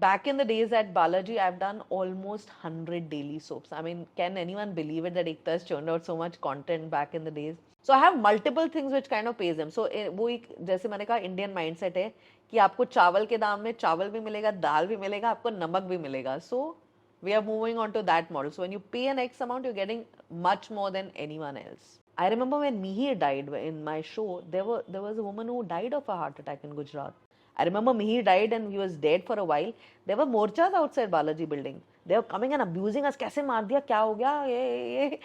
Back in the days at Balaji, I've done almost 100 daily soaps. I mean, can anyone believe it that Ekta has churned out so much content back in the days? So I have multiple things which kind of pays them. So वो एक जैसे मैंने कहा Indian mindset है कि आपको चावल के दाम में चावल भी मिलेगा, दाल भी मिलेगा, आपको नमक भी मिलेगा. So we are moving on to that model. So when you pay an X amount, you're getting much more than anyone else. I remember when Mihir died in my show, there was a woman who died of a heart attack in Gujarat. I remember Mihir died and he was dead for a while. There were morchas outside Balaji building. They were coming and abusing us. कैसे मार दिया? क्या हो गया? ये.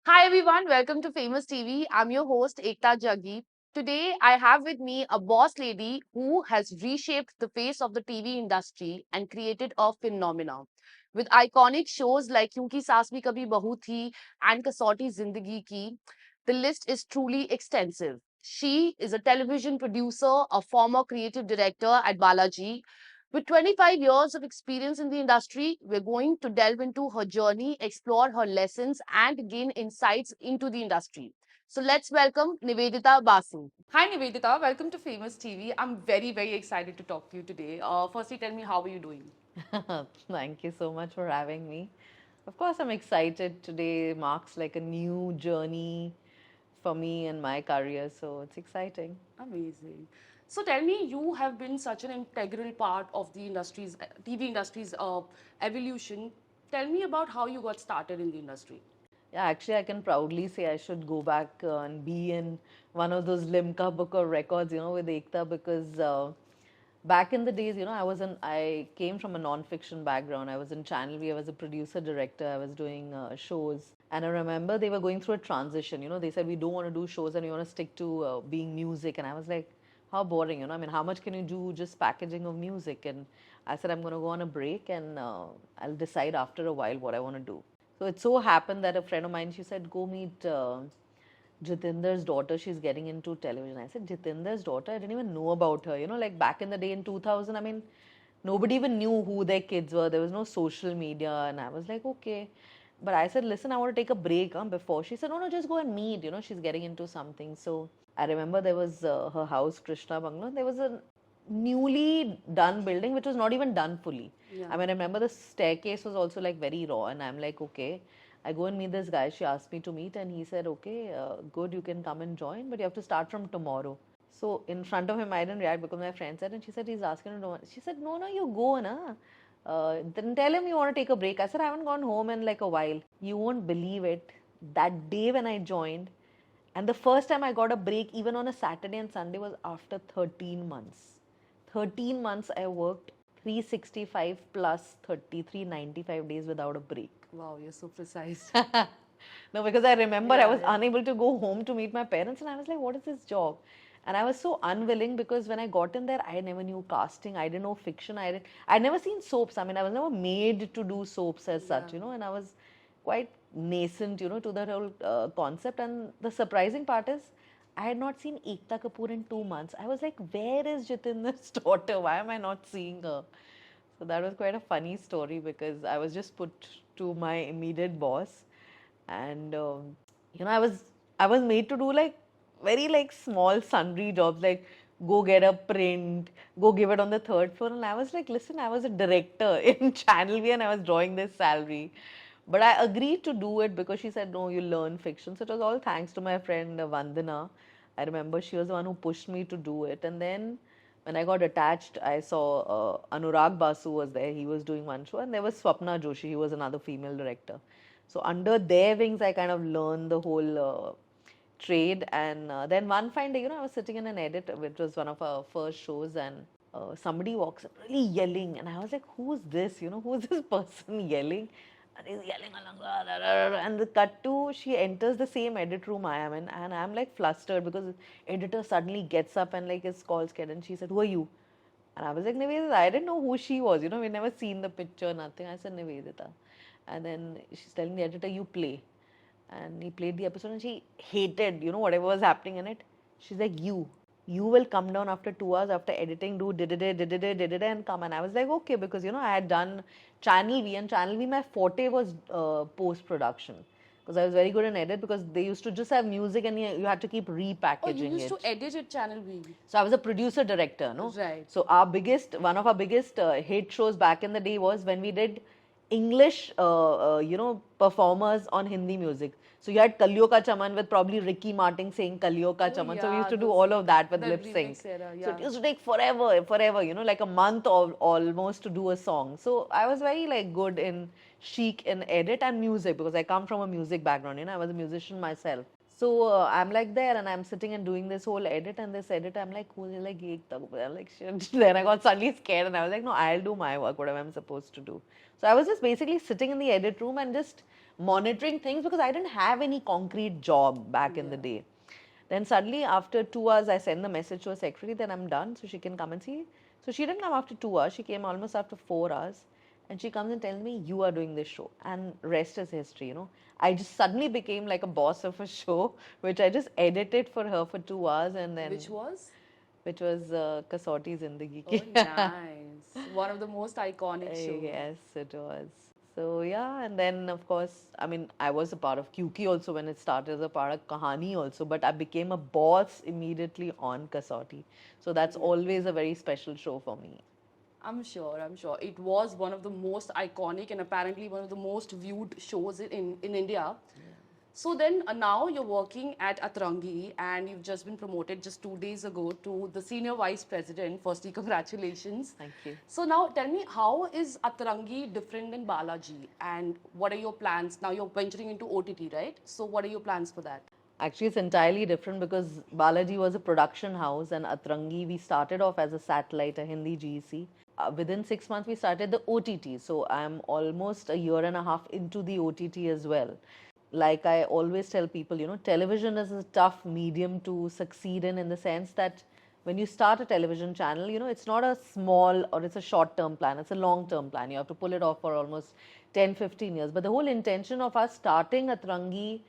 Hi everyone, welcome to Famous TV. I'm your host Ekta Jaggi. Today I have with me a boss lady who has reshaped the face of the TV industry and created a phenomenon. With iconic shows like Kyunki Saas Bhi Kabhi Bahu Thi and Kasauti Zindagi Ki, the list is truly extensive. She is a television producer, a former creative director at Balaji. With 25 years of experience in the industry, we're going to delve into her journey, explore her lessons, and gain insights into the industry. So let's welcome Nivedita Basu. Hi Nivedita, welcome to Famous TV. I'm very excited to talk to you today. Firstly, tell me, how are you doing? Thank you so much for having me. Of course, I'm excited. Today marks like a new journey for me and my career, so it's exciting. Amazing. So tell me, you have been such an integral part of the industry's TV industry's evolution. Tell me about how you got started in the industry. Yeah, actually, I can proudly say I should go back and be in one of those Limca Book of Records, with Ekta, because back in the days, I came from a non-fiction background. I was in Channel V, I was a producer director, I was doing shows. And I remember they were going through a transition. They said, we don't want to do shows and we want to stick to being music. And I was like, how boring, I mean, how much can you do just packaging of music? And I said, I'm going to go on a break and I'll decide after a while what I want to do. So it so happened that a friend of mine, she said, go meet Jitinder's daughter. She's getting into television. I said, Jitinder's daughter? I didn't even know about her. Like back in the day in 2000, I mean, nobody even knew who their kids were. There was no social media. And I was like, okay. But I said, listen, I want to take a break before. She said, no, just go and meet. She's getting into something. So I remember there was her house, Krishna Bangla. There was a newly done building which was not even done fully. Yeah. I mean, I remember the staircase was also like very raw, and I'm like, okay. I go and meet this guy. She asked me to meet, and he said, okay, good, you can come and join, but you have to start from tomorrow. So in front of him, I didn't react because my friend said, and she said, he's asking to do it. She said, no, you go, na. Then tell him you want to take a break. I said, I haven't gone home in like a while. You won't believe it. That day when I joined, and the first time I got a break, even on a Saturday and Sunday, was after 13 months. 13 months I worked 365 plus 395 days without a break. Wow, you're so precise. No, because I remember I was unable to go home to meet my parents, and I was like, what is this job? And I was so unwilling because when I got in there, I never knew casting, I didn't know fiction, I'd never seen soaps. I mean, I was never made to do soaps as such, and I was quite nascent, to that whole concept. And the surprising part is, I had not seen Ekta Kapoor in 2 months. I was like, where is Jitinder's daughter? Why am I not seeing her? So that was quite a funny story because I was just put to my immediate boss, and I was made to do like very like small sundry jobs, like go get a print, go give it on the third floor. And I was like, listen, I was a director in Channel V and I was drawing this salary. But I agreed to do it because she said, no, you learn fiction. So it was all thanks to my friend Vandana. I remember she was the one who pushed me to do it. And then when I got attached, I saw Anurag Basu was there. He was doing one show. And there was Swapna Joshi. He was another female director. So under their wings, I kind of learned the whole trade. And then one fine day, I was sitting in an edit, which was one of our first shows. And somebody walks in really yelling. And I was like, who's this? Who's this person yelling? And he's yelling along, and the cut to, she enters the same edit room I am in, and I'm like flustered because editor suddenly gets up and like is called scared, and she said, who are you? And I was like, Nivedita. I didn't know who she was, we never seen the picture, nothing. I said, Nivedita. And then she's telling the editor, you play. And he played the episode and she hated, whatever was happening in it. She's like, you will come down after 2 hours after editing, do did it and come. And I was like, okay, because I had done Channel V, and Channel V, my forte was post production, because I was very good in edit, because they used to just have music and you had to keep repackaging Oh, you used it. to edit it, Channel V. So I was a producer director, no? Right. So one of our biggest hit shows back in the day was when we did English, performers on Hindi music. So you had Kaliyo Ka Chaman with probably Ricky Martin saying Kaliyo Ka Oh, Chaman. So we yeah, used to do those- all of that with the lip sync. remix era, So it yeah. used to take forever, like a month or almost to do a song. So I was very like good in chic in edit and music, because I come from a music background, I was a musician myself. So I'm like there and I'm sitting and doing this whole edit, and this edit, I'm like, cool, like, I'm like, shit. Then I got suddenly scared and I was like, no, I'll do my work, whatever I'm supposed to do. So I was just basically sitting in the edit room and just monitoring things, because I didn't have any concrete job back in the day. Then suddenly after 2 hours, I send the message to her secretary that I'm done, so she can come and see. So she didn't come after 2 hours, she came almost after 4 hours. And she comes and tells me, you are doing this show. And rest is history. I just suddenly became like a boss of a show, which I just edited for her for 2 hours. And then Which was? which was Kasauti Zindagi Oh, Ki. nice. One of the most iconic shows. Yes, it was. So yeah, and then of course, I mean, I was a part of Kyuki also when it started as a part of Kahani also, but I became a boss immediately on Kasauti. So that's always a very special show for me. I'm sure, I'm sure. It was one of the most iconic and apparently one of the most viewed shows in India. So then now you're working at Atrangi and you've just been promoted just 2 days ago to the senior vice president. Firstly, congratulations. Thank you. So now tell me, how is Atrangi different than Balaji and what are your plans? Now you're venturing into OTT, right? So what are your plans for that? Actually, it's entirely different, because Balaji was a production house and Atrangi, we started off as a satellite, a Hindi GEC. Within 6 months, we started the OTT. So I'm almost a year and a half into the OTT as well. Like I always tell people, television is a tough medium to succeed in the sense that when you start a television channel, it's not a small or it's a short term plan, it's a long term plan. You have to pull it off for almost 10, 15 years. But the whole intention of us starting Atrangi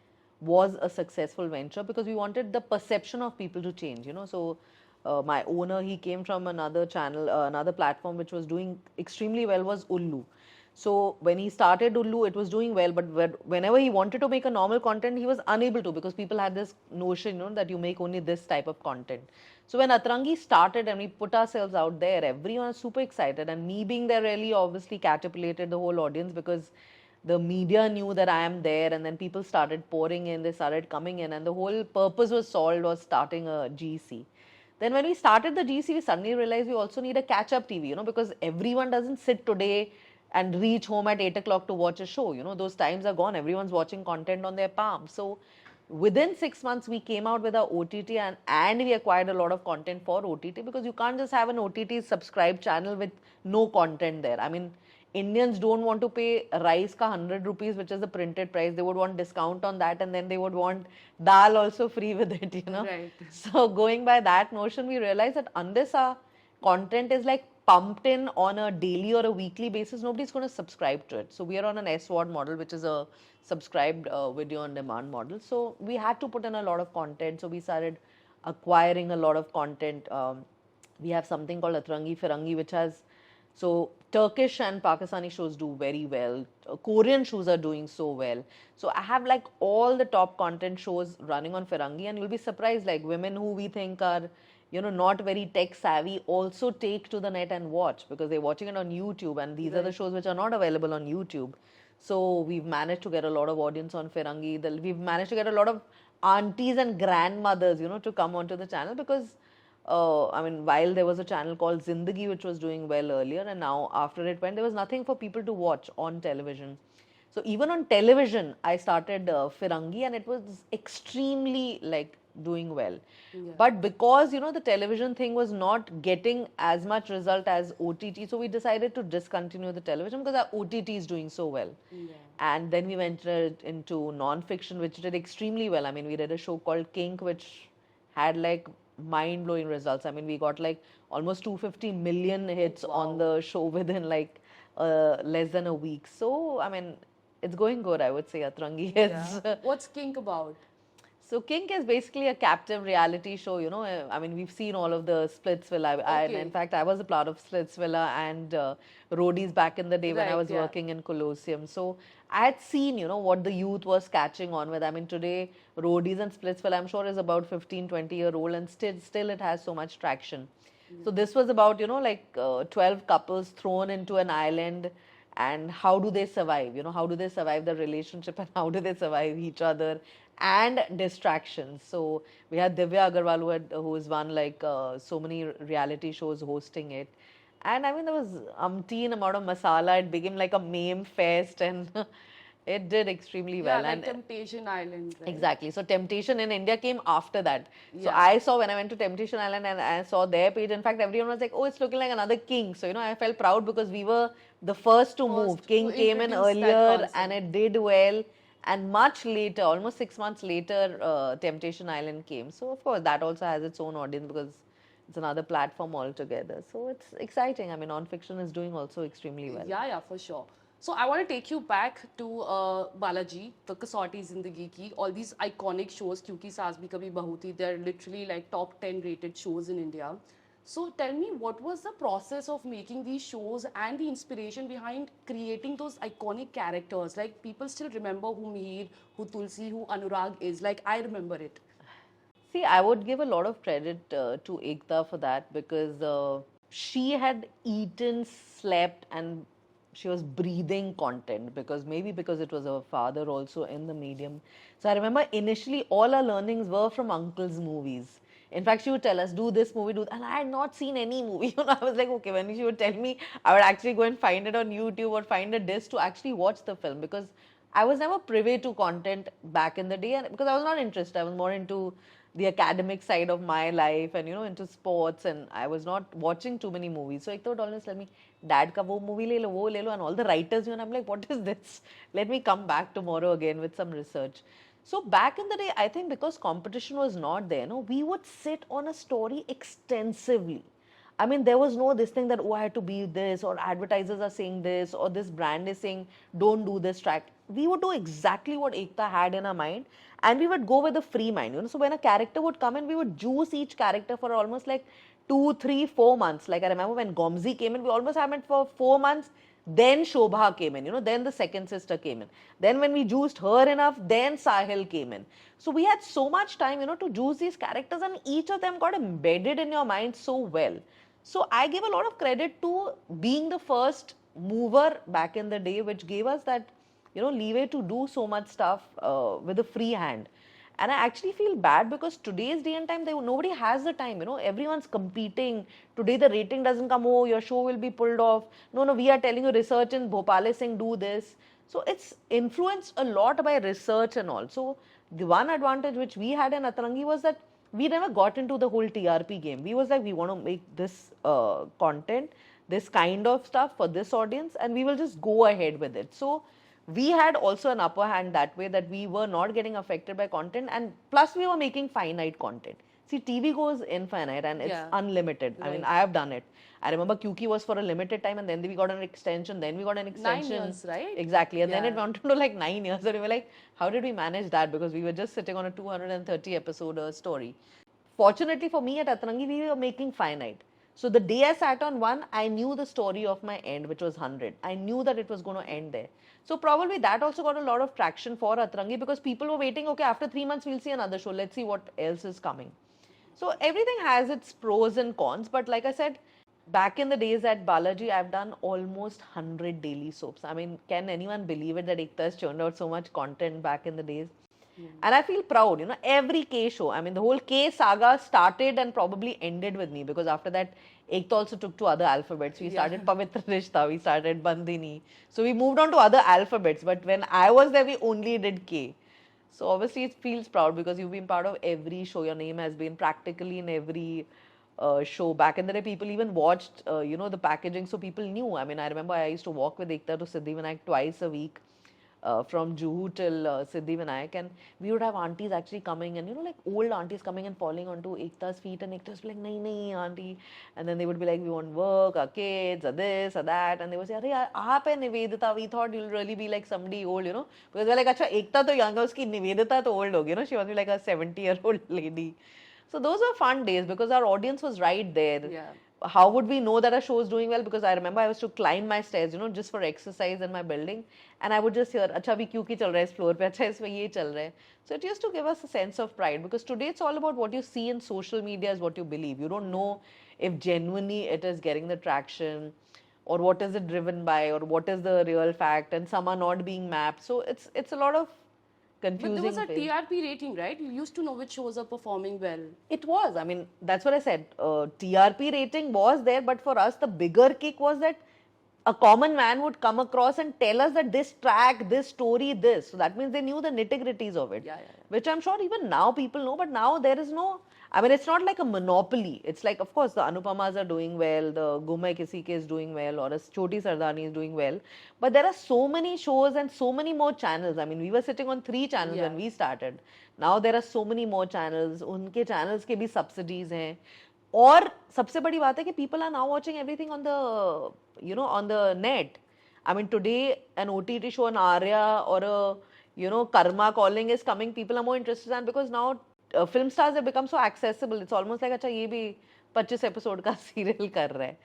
was a successful venture, because we wanted the perception of people to change, So my owner, he came from another channel, another platform which was doing extremely well, was Ullu. So when he started Ullu, it was doing well, but whenever he wanted to make a normal content, he was unable to, because people had this notion, that you make only this type of content. So when Atrangi started and we put ourselves out there, everyone was super excited, and me being there really obviously catapulted the whole audience, because the media knew that I am there, and then people started pouring in, they started coming in, and the whole purpose was solved, was starting a GC. Then when we started the GC, we suddenly realized we also need a catch-up TV, because everyone doesn't sit today and reach home at 8 o'clock to watch a show. Those times are gone. Everyone's watching content on their palm. So within 6 months, we came out with our OTT, and we acquired a lot of content for OTT, because you can't just have an OTT subscribed channel with no content there. I mean, Indians don't want to pay rice ka 100 rupees, which is the printed price. They would want discount on that, and then they would want dal also free with it, Right. So going by that notion, we realized that unless our content is like pumped in on a daily or a weekly basis, nobody's going to subscribe to it. So we are on an SWOD model, which is a subscribed video on demand model. So we had to put in a lot of content. So we started acquiring a lot of content. We have something called Atrangi Firangi, which has, so Turkish and Pakistani shows do very well. Korean shows are doing so well. So I have like all the top content shows running on Firangi, and you'll be surprised, like women who we think are, not very tech savvy also take to the net and watch, because they're watching it on YouTube, and these are the shows which are not available on YouTube. So we've managed to get a lot of audience on Firangi. We've managed to get a lot of aunties and grandmothers, to come onto the channel, because I mean, while there was a channel called Zindagi which was doing well earlier, and now after it went, there was nothing for people to watch on television. So even on television, I started Firangi, and it was extremely like doing well. Yeah. But because the television thing was not getting as much result as OTT, so we decided to discontinue the television, because our OTT is doing so well. Yeah. And then we ventured into non-fiction, which did extremely well. I mean, we did a show called Kink, which had like mind-blowing results. I mean, we got like almost 250 million hits on the show within like less than a week. So, I mean, it's going good, I would say, Atrangi. Yeah. What's Kink about? So Kink is basically a captive reality show, I mean, we've seen all of the Splitsvilla. And in fact, I was a part of Splitsvilla and Roadies back in the day when I Right, was yeah. working in Colosseum. So I had seen, what the youth was catching on with. I mean, today, Roadies and Splitsville, I'm sure, is about 15, 20-year-old, and still it has so much traction. So this was about, 12 couples thrown into an island, and how do they survive? How do they survive the relationship, and how do they survive each other and distractions? So we had Divya Agarwal, who's won like so many reality shows hosting it. And I mean, there was umpteen amount of masala. It became like a meme fest, and it did extremely Yeah, well. like And Temptation Island, right? exactly. So Temptation in India came after that. So Yeah. I saw when I went to Temptation Island and I saw their page. In fact, everyone was like, "Oh, it's looking like another King." So I felt proud because we were the first to move. First King to came in introduce that earlier concept. and it did well. And much later, almost 6 months later, Temptation Island came. So of course, that also has its own audience because it's another platform altogether. So it's exciting. I mean, non-fiction is doing also extremely well. Yeah, for sure. So I want to take you back to Balaji, the Kasauti Zindagi Ki, all these iconic shows, Kyunki Saas Bhi Kabhi Bahu Thi, they're literally like top 10 rated shows in India. So tell me, what was the process of making these shows and the inspiration behind creating those iconic characters? Like people still remember who Mihir, who Tulsi, who Anurag is. Like I remember it. See, I would give a lot of credit to Ekta for that because she had eaten, slept, and she was breathing content because it was her father also in the medium. So I remember initially all our learnings were from uncle's movies. In fact, she would tell us, do this movie, do that. And I had not seen any movie. I was like, okay, when she would tell me, I would actually go and find it on YouTube or find a disc to actually watch the film because I was never privy to content back in the day and because I was not interested. I was more into the academic side of my life and into sports, and I was not watching too many movies. So Ekta would always tell me, Dad ka wo movie le lo, wo le lo, and all the writers, and I'm like, what is this? Let me come back tomorrow again with some research. So back in the day, I think because competition was not there, we would sit on a story extensively. I mean, there was no this thing that, oh, I had to be this, or advertisers are saying this, or this brand is saying, don't do this track. We would do exactly what Ekta had in our mind, and we would go with a free mind. So when a character would come in, we would juice each character for almost like 2, 3, 4 months. Like I remember when Gomzi came in, we almost had it for 4 months. Then Shobha came in, then the second sister came in. Then when we juiced her enough, then Sahil came in. So we had so much time, to juice these characters, and each of them got embedded in your mind so well. So I give a lot of credit to being the first mover back in the day, which gave us that, leeway to do so much stuff with a free hand. And I actually feel bad because today's day and time, nobody has the time. Everyone's competing. Today the rating doesn't come. Oh, your show will be pulled off. No, we are telling you research in Bhopal is saying do this. So it's influenced a lot by research and all. So the one advantage which we had in Atarangi was that we never got into the whole TRP game. We was like, we want to make this content, this kind of stuff for this audience, and we will just go ahead with it. So we had also an upper hand that way, that we were not getting affected by content, and plus we were making finite content. See, TV goes infinite and it's unlimited. I mean, I have done it. I remember Kyuki was for a limited time, and then we got an extension, then we got an extension. 9 years, right? Exactly. And then it went to like 9 years. And we were like, how did we manage that? Because we were just sitting on a 230 episode story. Fortunately for me at Atrangi, we were making finite. So the day I sat on one, I knew the story of my end, which was 100. I knew that it was going to end there. So probably that also got a lot of traction for Atrangi because people were waiting, okay, after 3 months, we'll see another show. Let's see what else is coming. So everything has its pros and cons. But like I said, back in the days at Balaji, I've done almost 100 daily soaps. I mean, can anyone believe it that Ekta has churned out so much content back in the days? And I feel proud, every K show. I mean, the whole K saga started and probably ended with me because after that, Ekta also took to other alphabets. We started Pavitra Rishta, we started Bandini. So we moved on to other alphabets. But when I was there, we only did K. So obviously it feels proud because you've been part of every show. Your name has been practically in every show. Back in the day, people even watched, the packaging, so people knew. I mean, I remember I used to walk with Ekta to Siddhivinayak twice a week. From Juhu till Siddhivinayak, and we would have aunties actually coming, and like old aunties coming and falling onto Ekta's feet, and Ekta's like, nahi, nahi, auntie. And then they would be like, we want work, our kids, or this, or that. And they would say, Arey, aap hai Nivedita, we thought you'll really be like somebody old, Because we're like, acha, Ekta to young, uski Nivedita to old hogi, She must be like a 70-year-old lady. So those were fun days because our audience was right there. Yeah. how would we know that a show is doing well? Because I remember I used to climb my stairs, just for exercise in my building, and I would just hear, "Acha, abhi kyun ki chal raha hai is floor pe? Acha, isme ye chal raha hai." So it used to give us a sense of pride, because today it's all about what you see in social media is what you believe. You don't know if genuinely it is getting the traction, or what is it driven by, or what is the real fact, and some are not being mapped. So it's a lot of But there was confusing a phase. TRP rating, right? You used to know which shows are performing well. It was. I mean, that's what I said. TRP rating was there, but for us, the bigger kick was that a common man would come across and tell us that this track, this story, this. So that means they knew the nitty-gritties of it, Yeah. which I'm sure even now people know, but now there is no. I mean, it's not like a monopoly. It's like, of course, the Anupamas are doing well, the Gum Hai Kisi Ke is doing well, or a Choti Sardani is doing well. But there are so many shows and so many more channels. I mean, we were sitting on 3 channels when we started. Now there are so many more channels. उनके channels के भी subsidies हैं. और सबसे बड़ी बात है कि people are now watching everything on the on the net. I mean, today an OTT show, an Arya or a Karma Calling is coming, people are more interested in, because now film stars have become so accessible. It's almost like, अच्छा ये भी 25 episode का serial कर रहा है.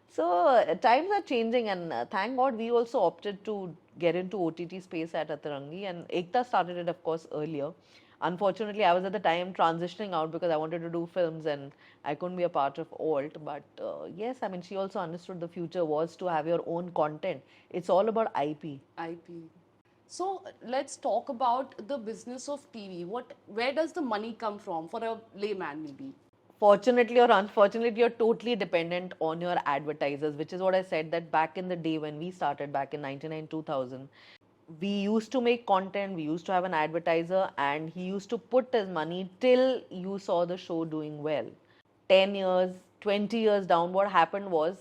So times are changing, and thank God we also opted to get into OTT space at Atarangi, and Ekta started it, of course, earlier. Unfortunately, I was at the time transitioning out because I wanted to do films and I couldn't be a part of alt. But yes, I mean, she also understood the future was to have your own content. It's all about IP. IP. So let's talk about the business of TV. Where does the money come from for a layman, maybe? Fortunately or unfortunately, you're totally dependent on your advertisers, which is what I said, that back in the day when we started back in 99, 2000, we used to make content, we used to have an advertiser, and he used to put his money till you saw the show doing well. 10 years, 20 years down, what happened was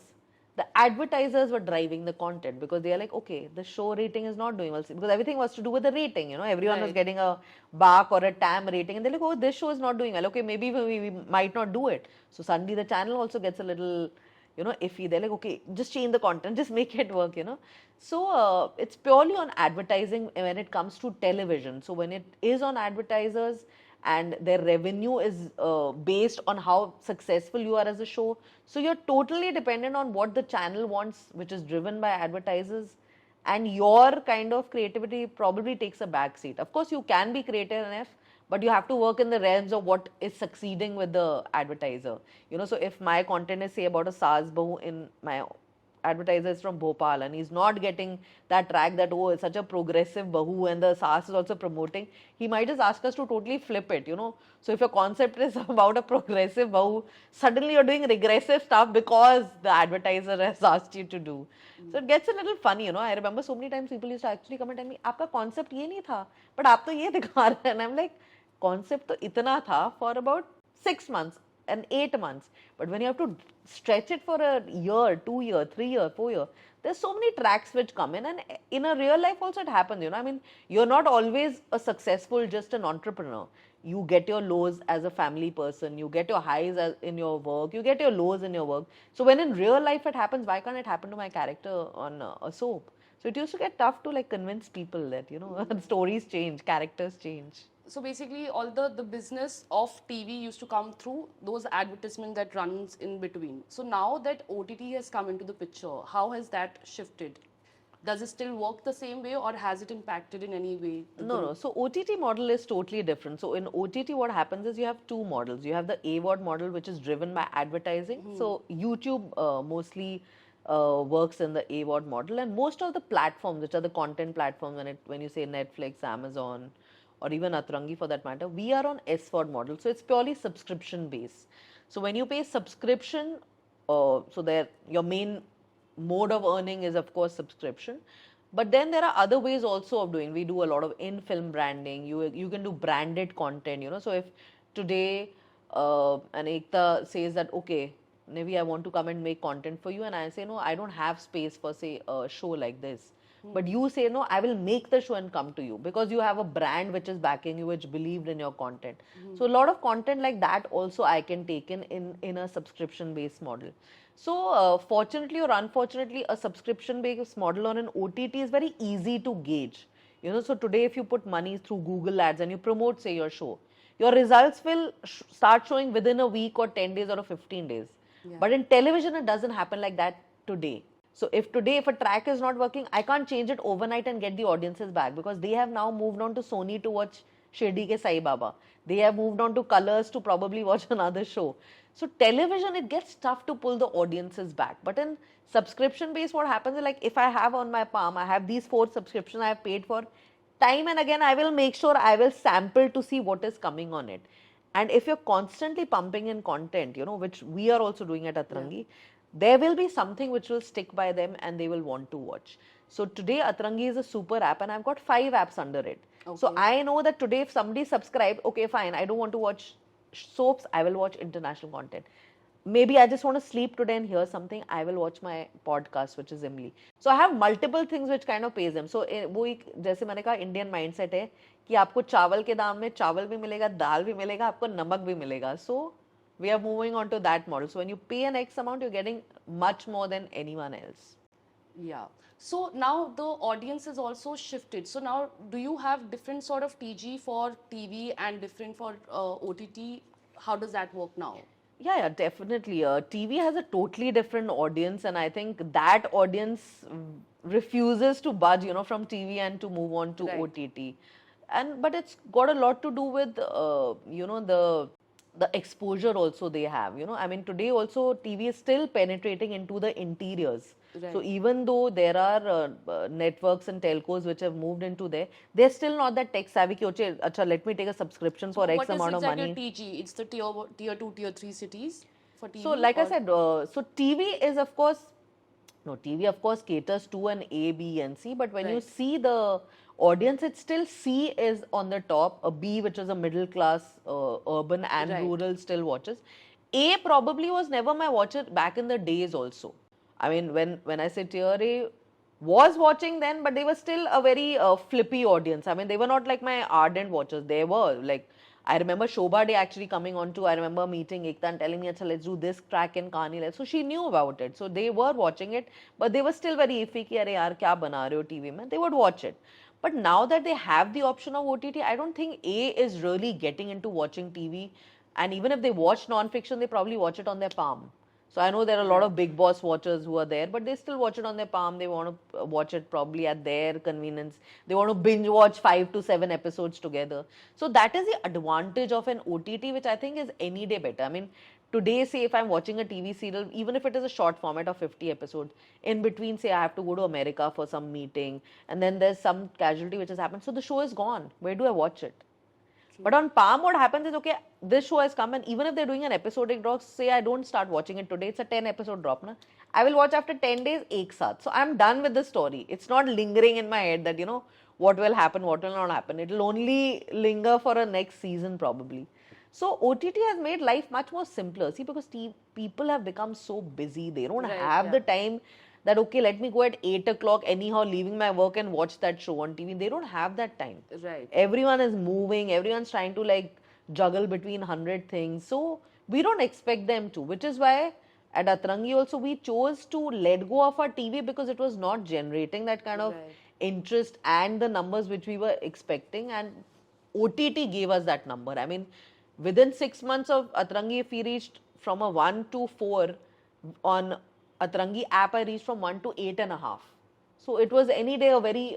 the advertisers were driving the content, because they are like, okay, the show rating is not doing well, because everything was to do with the rating. Everyone was getting a Bark or a TAM rating, and they're like, oh, this show is not doing well, okay, maybe we might not do it. So suddenly the channel also gets a little iffy. They're like, okay, just change the content, just make it work. So it's purely on advertising when it comes to television. So when it is on advertisers and their revenue is based on how successful you are as a show, so you're totally dependent on what the channel wants, which is driven by advertisers, and your kind of creativity probably takes a back seat. Of course, you can be creative enough, but you have to work in the realms of what is succeeding with the advertiser. So if my content is, say, about a Saas Bahu, in my advertiser is from Bhopal and he's not getting that track that, oh, it's such a progressive Bahu and the Saas is also promoting, he might just ask us to totally flip it. So if your concept is about a progressive Bahu, suddenly you're doing regressive stuff because the advertiser has asked you to do. So it gets a little funny. I remember so many times people used to actually come and tell me, आपका concept ये नहीं था, but आप तो ये दिखा रहे हैं. And I'm like, concept तो इतना था for about 6 months and 8 months, but when you have to stretch it for a year, 2 year, 3 year, 4 year, there's so many tracks which come in, and in a real life also it happens. I mean, you're not always a successful just an entrepreneur. You get your lows as a family person, you get your highs in your work, you get your lows in your work. So when in real life it happens, why can't it happen to my character on a soap? So it used to get tough to like convince people that stories change, characters change. So basically, all the business of TV used to come through those advertisements that runs in between. So now that OTT has come into the picture, how has that shifted? Does it still work the same way, or has it impacted in any way? No. So OTT model is totally different. So in OTT, what happens is you have two models. You have the AVOD model, which is driven by advertising. So YouTube mostly works in the AVOD model, and most of the platforms, which are the content platforms, when you say Netflix, Amazon, or even Atrangi for that matter, we are on SVOD model. So it's purely subscription based. So when you pay subscription, your main mode of earning is of course subscription. But then there are other ways also of doing. We do a lot of in-film branding. You can do branded content. So if today an Ekta says that, okay, maybe I want to come and make content for you, and I say, no, I don't have space for, say, a show like this. But you say, no, I will make the show and come to you, because you have a brand which is backing you, which believed in your content. So a lot of content like that also I can take in a subscription based model. So fortunately or unfortunately, a subscription based model on an OTT is very easy to gauge. So today if you put money through Google ads and you promote, say, your show, your results will start showing within a week or 10 days or 15 days. Yeah. But in television, it doesn't happen like that today. So if today, if a track is not working, I can't change it overnight and get the audiences back, because they have now moved on to Sony to watch Shirdi Ke Sai Baba. They have moved on to Colors to probably watch another show. So television, it gets tough to pull the audiences back. But in subscription base, what happens is, like, if I have on my palm, I have these 4 subscriptions I have paid for, time and again I will make sure I will sample to see what is coming on it. And if you're constantly pumping in content, which we are also doing at Atrangi, there will be something which will stick by them and they will want to watch. So today Atrangi is a super app and I've got 5 apps under it. Okay. So I know that today if somebody subscribed, okay, fine, I don't want to watch soaps, I will watch international content. Maybe I just want to sleep today and hear something, I will watch my podcast, which is Imli. So I have multiple things which kind of pays them. So वो एक जैसे मैंने कहा Indian mindset है कि आपको चावल के दाम में चावल भी मिलेगा, दाल भी मिलेगा, आपको नमक भी मिलेगा. So we are moving on to that model. So when you pay an X amount, you're getting much more than anyone else. Yeah. So now the audience has also shifted. So now, do you have different sort of TG for TV and different for OTT? How does that work now? Yeah, definitely. TV has a totally different audience, and I think that audience refuses to budge, from TV and to move on to OTT. But it's got a lot to do with, the exposure also they have. I mean, today also TV is still penetrating into the interiors. Right. So even though there are networks and telcos which have moved into there, they're still not that tech savvy. Acha, let me take a subscription for X amount of money. What is exactly TG? It's the tier 2, tier 3 cities for TV? So like I said, so TV is of course, TV of course caters to an A, B and C, but when you see the audience, it's still C is on the top, a B which is a middle class, urban and rural still watches. A probably was never my watcher back in the days also. I mean, when I say tier A was watching then, but they were still a very flippy audience. I mean, they were not like my ardent watchers. They were like, I remember Shobha Day actually coming on to, I remember meeting Ekta and telling me, let's do this track in Kahani. So she knew about it. So they were watching it, but they were still very iffy ki, "Arey yaar, kya bana rahe ho TV mein?" They would watch it. But now that they have the option of OTT, I don't think A is really getting into watching TV. And even if they watch non-fiction, they probably watch it on their palm. So I know there are a lot of Big Boss watchers who are there, but they still watch it on their palm. They want to watch it probably at their convenience. They want to binge watch 5 to 7 episodes together. So that is the advantage of an OTT, which I think is any day better. I mean, today, say if I'm watching a TV serial, even if it is a short format of 50 episodes, in between, say I have to go to America for some meeting, and then there's some casualty which has happened. So the show is gone. Where do I watch it? But on Palm, what happens is, okay, this show has come, and even if they're doing an episodic drop, say I don't start watching it today, it's a 10 episode drop, na? I will watch after 10 days, ek saath. So I'm done with the story. It's not lingering in my head that, what will happen, what will not happen. It'll only linger for a next season probably. So OTT has made life much more simpler. See, because people have become so busy. They don't have the time that, okay, let me go at 8 o'clock anyhow, leaving my work and watch that show on TV. They don't have that time. Right. Everyone is moving. Everyone's trying to like juggle between 100 things. So we don't expect them to, which is why at Atrangi also we chose to let go of our TV because it was not generating that kind of interest and the numbers which we were expecting. And OTT gave us that number. I mean, within 6 months of Atrangi, if we reached from a 1 to 4 on Atrangi app, I reached from 1 to 8.5. So it was any day a very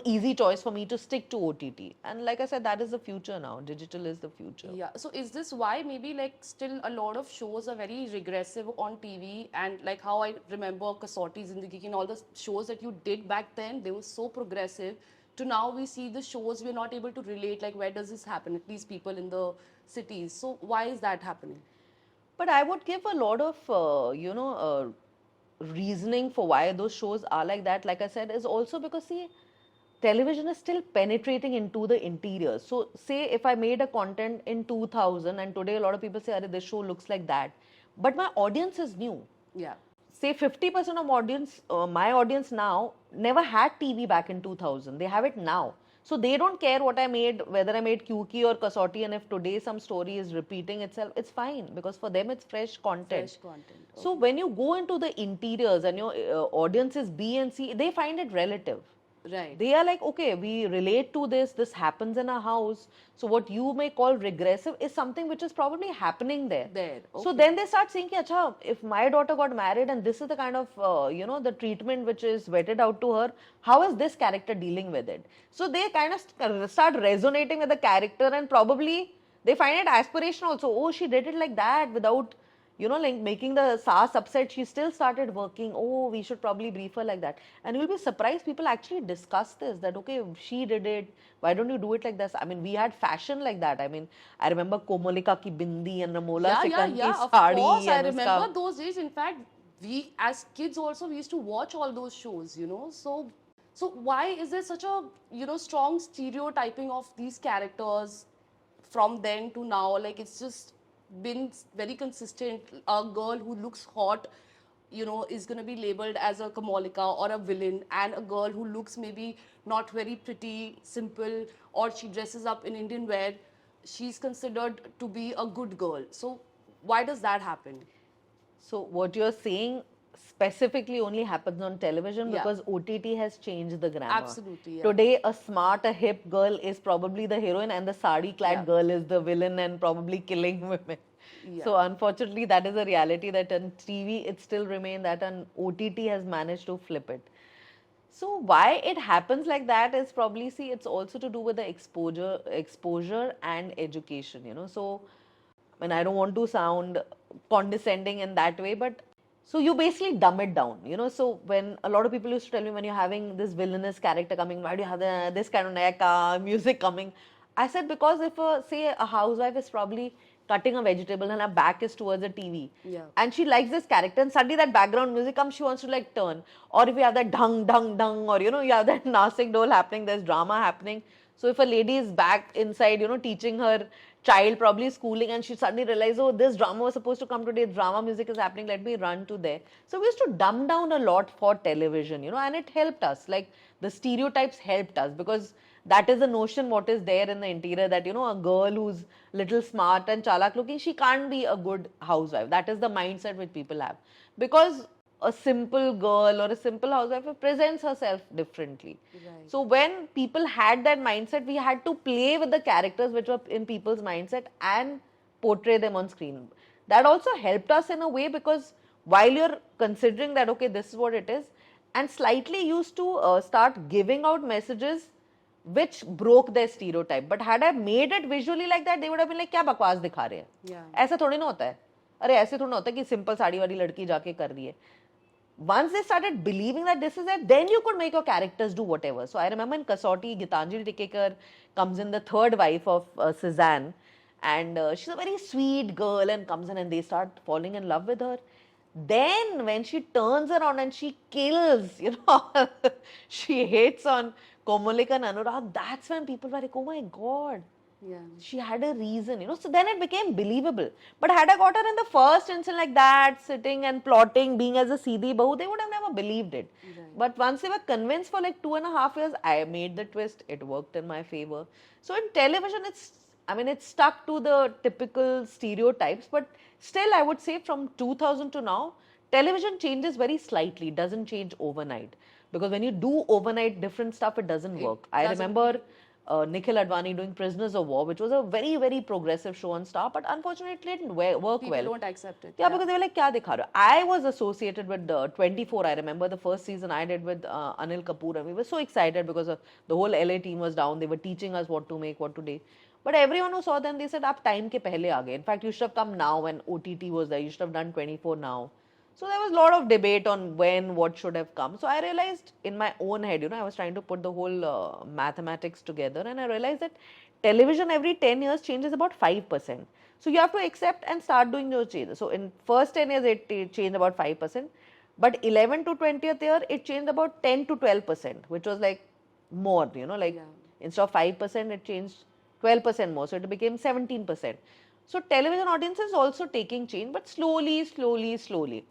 easy choice for me to stick to OTT. And like I said, that is the future now. Digital is the future. Yeah. So is this why maybe like still a lot of shows are very regressive on TV, and like how I remember Kasauti Zindagi and all the shows that you did back then, they were so progressive. To now we see the shows, we're not able to relate, like where does this happen, at least people in the cities. So why is that happening? But I would give a lot of, reasoning for why those shows are like that. Like I said, is also because, see, television is still penetrating into the interiors. So say if I made a content in 2000 and today a lot of people say, "Arey, this show looks like that." But my audience is new. Yeah. Say 50% of my audience now never had TV back in 2000. They have it now. So they don't care what I made, whether I made Kyuki or Kasauti, and if today some story is repeating itself, it's fine because for them it's fresh content. Fresh content. Okay. So when you go into the interiors and your audience is B and C, they find it relative. Right. They are like, okay, we relate to this happens in our house. So what you may call regressive is something which is probably happening there. There, So okay. then they start saying, ki, Acha, if my daughter got married and this is the kind of, the treatment which is vetted out to her, how is this character dealing with it? So they kind of start resonating with the character, and probably they find it aspirational also. Oh, she did it like that without, like making the SAS upset. She still started working. Oh, we should probably brief her like that. And you'll be surprised, people actually discuss this, that, okay, she did it. Why don't you do it like this? I mean, we had fashion like that. I mean, I remember Komolika ki bindi and Ramola Sikand ki Of sari. course, I And remember uska, those days. In fact, we as kids also we used to watch all those shows, you know. So why is there such a strong stereotyping of these characters from then to now? Like it's just been very consistent. A girl who looks hot, is going to be labeled as a Kamolika or a villain, and a girl who looks maybe not very pretty, simple, or she dresses up in Indian wear, she's considered to be a good girl. So why does that happen? So what you're saying specifically only happens on television, Yeah. because OTT has changed the grammar. Absolutely, yeah. Today, a smart, a hip girl is probably the heroine, and the sari-clad Yeah. girl is the villain and probably killing women. Yeah. So unfortunately, that is a reality that on TV it still remains that, and OTT has managed to flip it. So why it happens like that is probably, see, it's also to do with the exposure and education. So, I mean, I don't want to sound condescending in that way, but so you basically dumb it down. So when a lot of people used to tell me, when you're having this villainous character coming, why do you have this kind of music coming? I said, because if say a housewife is probably cutting a vegetable and her back is towards a TV, Yeah. and she likes this character, and suddenly that background music comes, she wants to like turn. Or if you have that dung dung dung, or you have that Nasik dole happening, there's drama happening. So if a lady is back inside, teaching her child, probably schooling, and she suddenly realizes, oh, this drama was supposed to come today, drama music is happening, let me run to there. So we used to dumb down a lot for television, and it helped us. Like the stereotypes helped us, because that is the notion what is there in the interior, that a girl who's little smart and chalak looking, she can't be a good housewife. That is the mindset which people have, because a simple girl or a simple housewife presents herself differently. Right. So when people had that mindset, we had to play with the characters which were in people's mindset and portray them on screen. That also helped us in a way, because while you're considering that, okay, this is what it is, and slightly used to start giving out messages which broke their stereotype. But had I made it visually like that, they would have been like, क्या बकवास दिखा रहे हैं? Yeah. ऐसा थोड़ी ना होता है. अरे ऐसे थोड़ी ना होता है कि सिंपल साड़ी वाली लड़की जाके कर रही है. Once they started believing that this is it, then you could make your characters do whatever. So I remember in Kasauti, Gitanjali Tikekar comes in, the third wife of Suzanne, and she's a very sweet girl and comes in, and they start falling in love with her. Then when she turns around and she kills, she hates on Komolika and Anurag, that's when people were like, oh my God. Yeah. She had a reason. So then it became believable. But had I got her in the first instance like that, sitting and plotting, being as a Seedhi Bahu, they would have never believed it. Right. But once they were convinced for like 2.5 years, I made the twist. It worked in my favor. So in television, it's stuck to the typical stereotypes. But still, I would say from 2000 to now, television changes very slightly. It doesn't change overnight. Because when you do overnight different stuff, it doesn't work. I remember Nikhil Advani doing Prisoners of War, which was a very, very progressive show on Star, but unfortunately it didn't work well. People don't accept it. Yeah, because they were like, kya dikha rahe ho? I was associated with 24. I remember the first season I did with Anil Kapoor, and we were so excited because the whole LA team was down. They were teaching us what to make, what to do. But everyone who saw them, they said, "Aap time ke pehle aa gaye. In fact, you should have come now when OTT was there. You should have done 24 now." So there was a lot of debate on when, what should have come. So I realized in my own head, I was trying to put the whole mathematics together, and I realized that television every 10 years changes about 5%. So you have to accept and start doing those changes. So in first 10 years, it changed about 5%. But 11 to 20th year, it changed about 10 to 12%, which was like more, instead of 5%, it changed 12% more. So it became 17%. So television audience is also taking change, but slowly, slowly, slowly.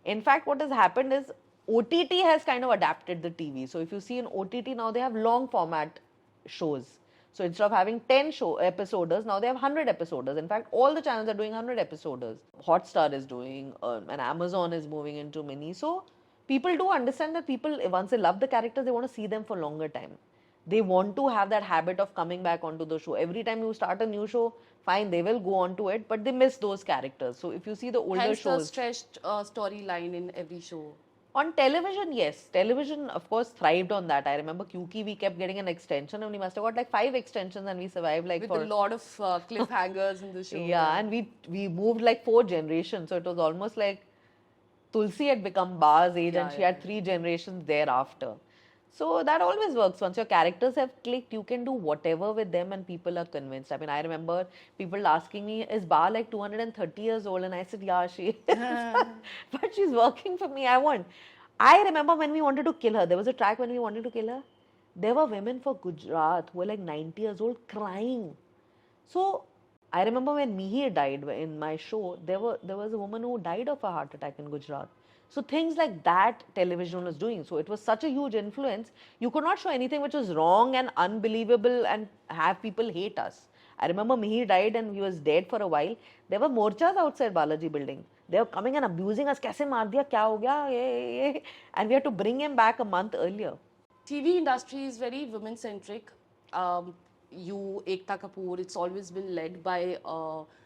In fact, what has happened is OTT has kind of adapted the TV. So if you see in OTT now, they have long format shows. So instead of having 10 episoders, now they have 100 episoders. In fact, all the channels are doing 100 episoders. Hotstar is doing, and Amazon is moving into mini. So people do understand that people, once they love the characters, they want to see them for longer time. They want to have that habit of coming back onto the show. Every time you start a new show, fine, they will go on to it, but they miss those characters. So if you see the older Hence the shows, stretched storyline in every show. on television, yes, television of course thrived on that. I remember Kyuki, we kept getting an extension, and we must have got like 5 extensions, and we survived like With for a lot of cliffhangers in the show. yeah, and we moved like 4 generations, so it was almost like Tulsi had become Ba's age, Yeah, and she yeah, had 3 generations thereafter. So that always works. Once your characters have clicked, you can do whatever with them, and people are convinced. I mean, I remember people asking me, "Is Ba like 230 years old?" And I said, "Yeah, she is." But she's working for me. I want. I remember when we wanted to kill her. There was a track when we wanted to kill her. There were women for Gujarat who were like 90 years old crying. So I remember when Mihir died in my show, there was a woman who died of a heart attack in Gujarat. So things like that television was doing. So it was such a huge influence. You could not show anything which was wrong and unbelievable and have people hate us. I remember Mihir died and he was dead for a while. There were morchas outside Balaji building. They were coming and abusing us. Kaise maar diya? Kya ho gaya? Ye. And we had to bring him back a month earlier. TV industry is very women centric. You, Ekta Kapoor, it's always been led by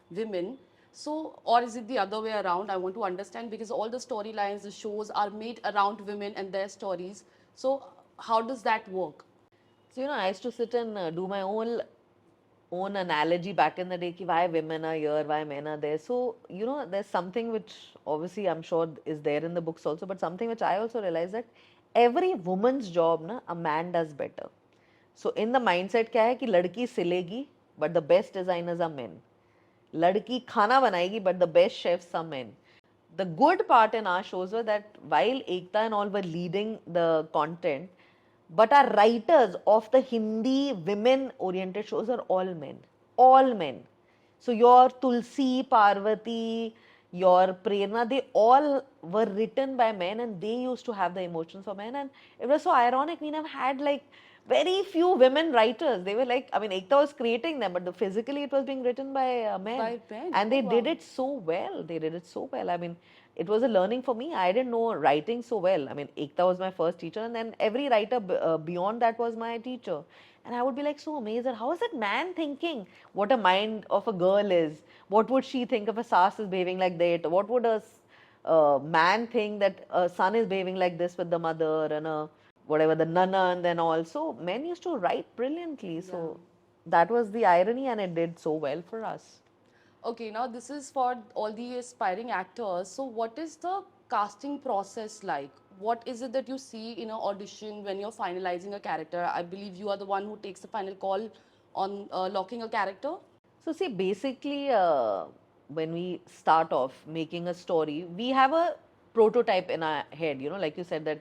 women. So, or is it the other way around? I want to understand, because all the storylines, the shows are made around women and their stories. So, how does that work? So, I used to sit and do my own analogy back in the day, ki why women are here, why men are there. So, there's something which obviously I'm sure is there in the books also, but something which I also realized that every woman's job, a man does better. So in the mindset क्या है कि लड़की सिलेगी, but the best designers are men. लड़की खाना बनाएगी, but the best chefs are men. The good part in our shows were that while Ekta and all were leading the content, but our writers of the Hindi women-oriented shows are all men. All men. So your Tulsi, Parvati, your Prerna, they all were written by men, and they used to have the emotions for men. And it was so ironic. We never had like very few women writers. They were like, I mean, Ekta was creating them, but physically it was being written by men. By men. And they Oh, did wow. it so well. They did it so well. I mean, it was a learning for me. I didn't know writing so well. I mean, Ekta was my first teacher, and then every writer beyond that was my teacher. And I would be like so amazed at how is that man thinking? What a mind of a girl is. What would she think if a sas is behaving like that? What would a man think that a son is behaving like this with the mother, and a whatever, the nana, and then also men used to write brilliantly. So that was the irony, and it did so well for us. Okay, now this is for all the aspiring actors. So, what is the casting process like? What is it that you see in an audition when you're finalizing a character? I believe you are the one who takes the final call on locking a character. So see, basically, when we start off making a story, we have a prototype in our head. Like you said, that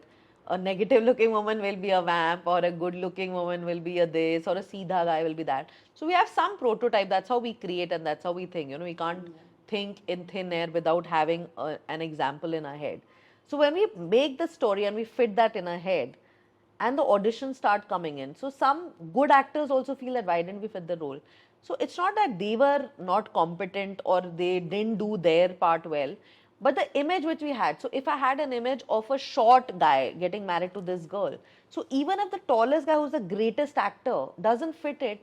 a negative-looking woman will be a vamp, or a good-looking woman will be a this, or a seedha guy will be that. So we have some prototype. That's how we create, and that's how we think. We can't think in thin air without having an example in our head. So when we make the story and we fit that in our head, and the auditions start coming in. So some good actors also feel that why didn't we fit the role? So it's not that they were not competent or they didn't do their part well, but the image which we had. So if I had an image of a short guy getting married to this girl, so even if the tallest guy who's the greatest actor doesn't fit it,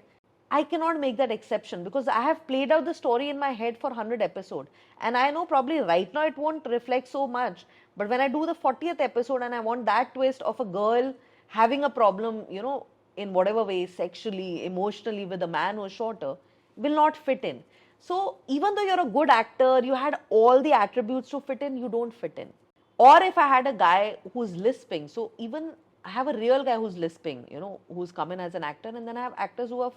I cannot make that exception, because I have played out the story in my head for 100 episodes. And I know probably right now it won't reflect so much. But when I do the 40th episode and I want that twist of a girl having a problem, in whatever way, sexually, emotionally, with a man who's shorter, will not fit in. So even though you're a good actor, you had all the attributes to fit in, you don't fit in. Or if I had a guy who's lisping, so even I have a real guy who's lisping, who's come in as an actor, and then I have actors who are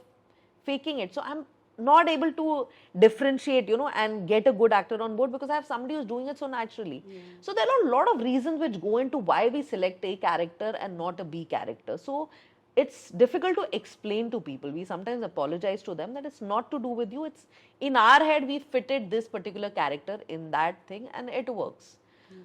faking it. So I'm not able to differentiate, and get a good actor on board, because I have somebody who's doing it so naturally. So there are a lot of reasons which go into why we select a character and not a B character. So it's difficult to explain to people. We sometimes apologize to them that it's not to do with you. It's in our head, we fitted this particular character in that thing, and it works.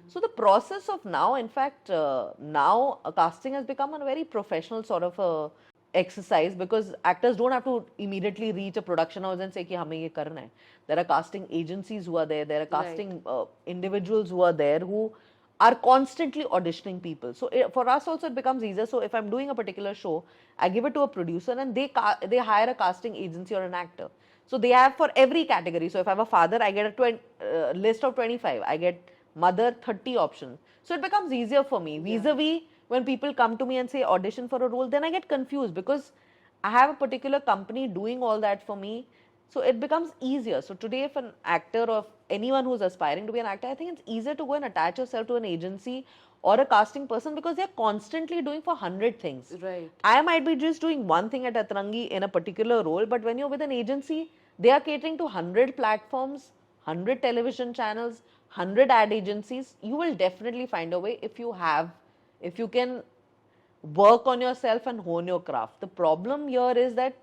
So the process of now, in fact, now casting has become a very professional sort of a exercise, because actors don't have to immediately reach a production house and say ki hame ye karna hai. There are casting agencies who are there. There are casting individuals who are there who are constantly auditioning people. So for us also it becomes easier. So if I'm doing a particular show, I give it to a producer and they hire a casting agency or an actor. So they have for every category. So if I'm a father, I get a list of 25. I get mother 30 options. So it becomes easier for me. Vis-a-vis when people come to me and say audition for a role, then I get confused because I have a particular company doing all that for me. So it becomes easier. So today, if an actor or anyone who's aspiring to be an actor, I think it's easier to go and attach yourself to an agency or a casting person because they're constantly doing for 100 things. Right. I might be just doing one thing at Atrangi in a particular role, but when you're with an agency, they are catering to 100 platforms, 100 television channels, 100 ad agencies. You will definitely find a way if you can work on yourself and hone your craft. The problem here is that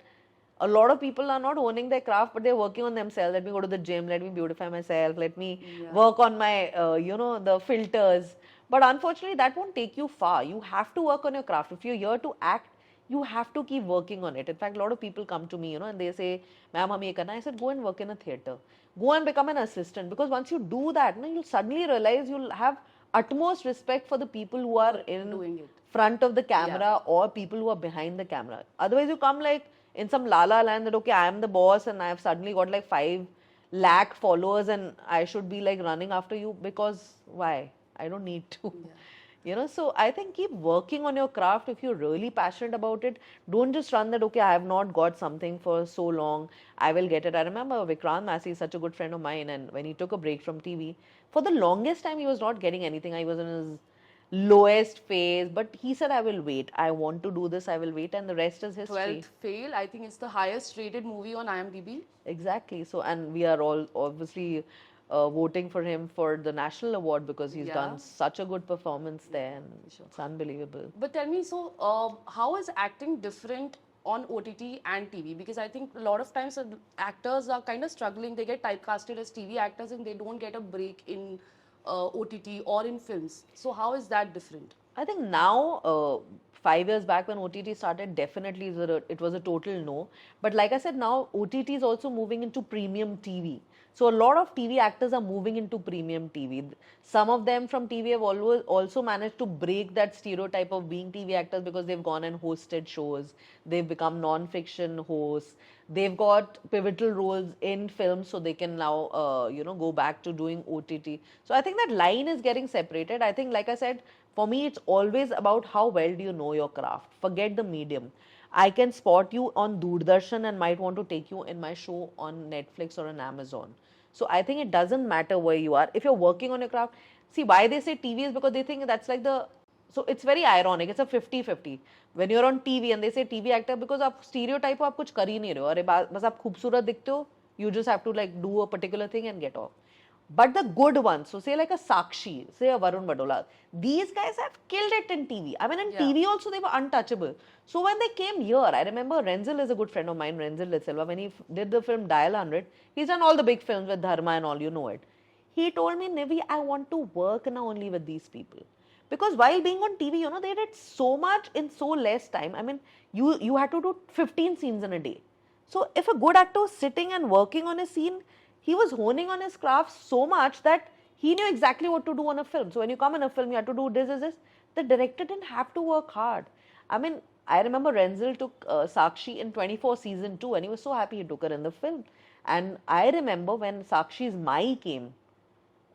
a lot of people are not honing their craft, but they're working on themselves. Let me go to the gym, let me beautify myself, let me work on my, the filters. But unfortunately, that won't take you far. You have to work on your craft. If you're here to act, you have to keep working on it. In fact, a lot of people come to me, and they say, ma'am, hum ye karna. I said, go and work in a theatre. Go and become an assistant. Because once you do that, you'll suddenly realize you'll have utmost respect for the people who are in front of the camera or people who are behind the camera. Otherwise, you come like in some la-la land that, okay, I am the boss and I've suddenly got like 5 lakh followers and I should be like running after you because why? I don't need to. So I think keep working on your craft. If you're really passionate about it, don't just run that, okay, I have not got something for so long, I will get it. I remember Vikrant Massey is such a good friend of mine, and when he took a break from TV, for the longest time he was not getting anything. He was in his lowest phase, but he said, I will wait. I want to do this, I will wait, and the rest is history. 12th Fail, I think it's the highest rated movie on IMDb. Exactly. So, and we are all obviously voting for him for the national award because he's done such a good performance there, and it's unbelievable. But tell me, so how is acting different on OTT and TV? Because I think a lot of times actors are kind of struggling. They get typecasted as TV actors and they don't get a break in OTT or in films. So how is that different? I think now, 5 years back when OTT started, definitely it was a total no. But like I said, now OTT is also moving into premium TV. So a lot of TV actors are moving into premium TV. Some of them from TV have always also managed to break that stereotype of being TV actors because they've gone and hosted shows. They've become non-fiction hosts. They've got pivotal roles in films, so they can now, go back to doing OTT. So I think that line is getting separated. I think, like I said, for me, it's always about how well do you know your craft. Forget the medium. I can spot you on Doordarshan and might want to take you in my show on Netflix or on Amazon. So I think it doesn't matter where you are. If you're working on your craft, see why they say TV is because they think that's like so it's very ironic. It's a 50-50. When you're on TV and they say TV actor, because आप stereotype हो, आप कुछ कर ही नहीं रहे हो. अरे बस आप खूबसूरत दिखते हो. You just have to like do a particular thing and get off. But the good ones, so say like a Sakshi, say a Varun Badola, these guys have killed it in TV. I mean, in TV also they were untouchable. So when they came here, I remember Renzel is a good friend of mine, Renzel De Silva, when he did the film Dial 100, he's done all the big films with Dharma and all, you know it. He told me, Nivi, I want to work now only with these people. Because while being on TV, they did so much in so less time. I mean, you had to do 15 scenes in a day. So if a good actor was sitting and working on a scene, he was honing on his craft so much that he knew exactly what to do on a film. So when you come in a film, you have to do this. The director didn't have to work hard. I mean, I remember Renzel took Sakshi in 24 season 2 and he was so happy he took her in the film. And I remember when Sakshi's Mai came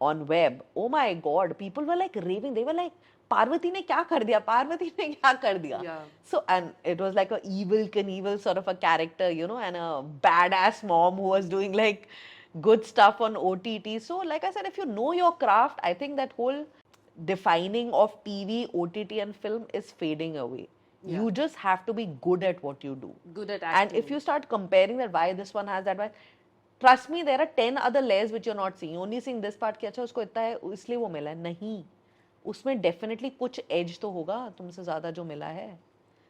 on web, oh my God, people were like raving. They were like, Parvati ne kya kar diya? Parvati ne kya kar diya? Yeah. So, and it was like a evil Knievel sort of a character, and a badass mom who was doing like good stuff on OTT. So, like I said, if you know your craft, I think that whole defining of TV, OTT and film is fading away. Yeah. You just have to be good at what you do. Good at acting. And if you start comparing that, why this one has that, why, trust me, there are 10 other layers which you're not seeing. You're only seeing this part कि अच्छा उसको इतना है इसलिए वो मिला है. नहीं, उसमें definitely कुछ edge तो होगा तुमसे ज़्यादा जो मिला है.